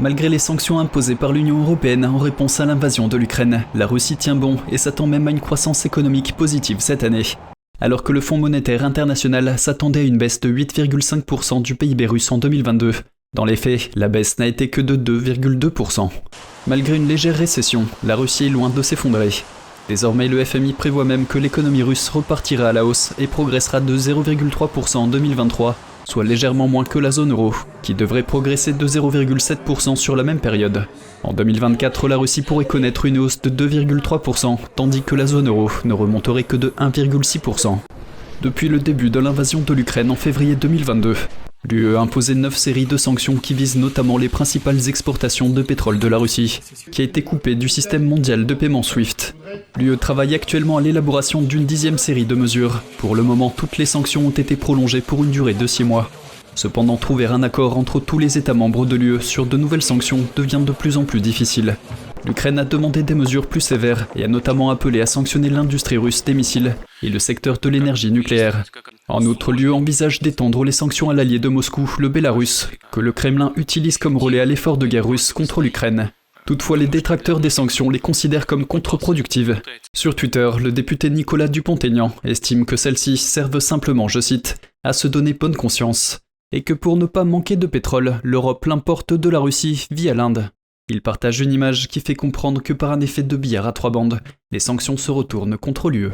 Malgré les sanctions imposées par l'Union européenne en réponse à l'invasion de l'Ukraine, la Russie tient bon et s'attend même à une croissance économique positive cette année. Alors que le Fonds monétaire international s'attendait à une baisse de 8,5% du PIB russe en 2022. Dans les faits, la baisse n'a été que de 2,2%. Malgré une légère récession, la Russie est loin de s'effondrer. Désormais, le FMI prévoit même que l'économie russe repartira à la hausse et progressera de 0,3% en 2023, soit légèrement moins que la zone euro, qui devrait progresser de 0,7% sur la même période. En 2024, la Russie pourrait connaître une hausse de 2,3%, tandis que la zone euro ne remonterait que de 1,6%. Depuis le début de l'invasion de l'Ukraine en février 2022, l'UE a imposé 9 séries de sanctions qui visent notamment les principales exportations de pétrole de la Russie, qui a été coupée du système mondial de paiement SWIFT. L'UE travaille actuellement à l'élaboration d'une 10e série de mesures. Pour le moment, toutes les sanctions ont été prolongées pour une durée de 6 mois. Cependant, trouver un accord entre tous les États membres de l'UE sur de nouvelles sanctions devient de plus en plus difficile. L'Ukraine a demandé des mesures plus sévères et a notamment appelé à sanctionner l'industrie russe des missiles et le secteur de l'énergie nucléaire. En outre, l'UE envisage d'étendre les sanctions à l'allié de Moscou, le Bélarus, que le Kremlin utilise comme relais à l'effort de guerre russe contre l'Ukraine. Toutefois, les détracteurs des sanctions les considèrent comme contre-productives. Sur Twitter, le député Nicolas Dupont-Aignan estime que celles-ci servent simplement, je cite, « à se donner bonne conscience » et que pour ne pas manquer de pétrole, l'Europe l'importe de la Russie via l'Inde. Il partage une image qui fait comprendre que par un effet de billard à 3 bandes, les sanctions se retournent contre l'UE.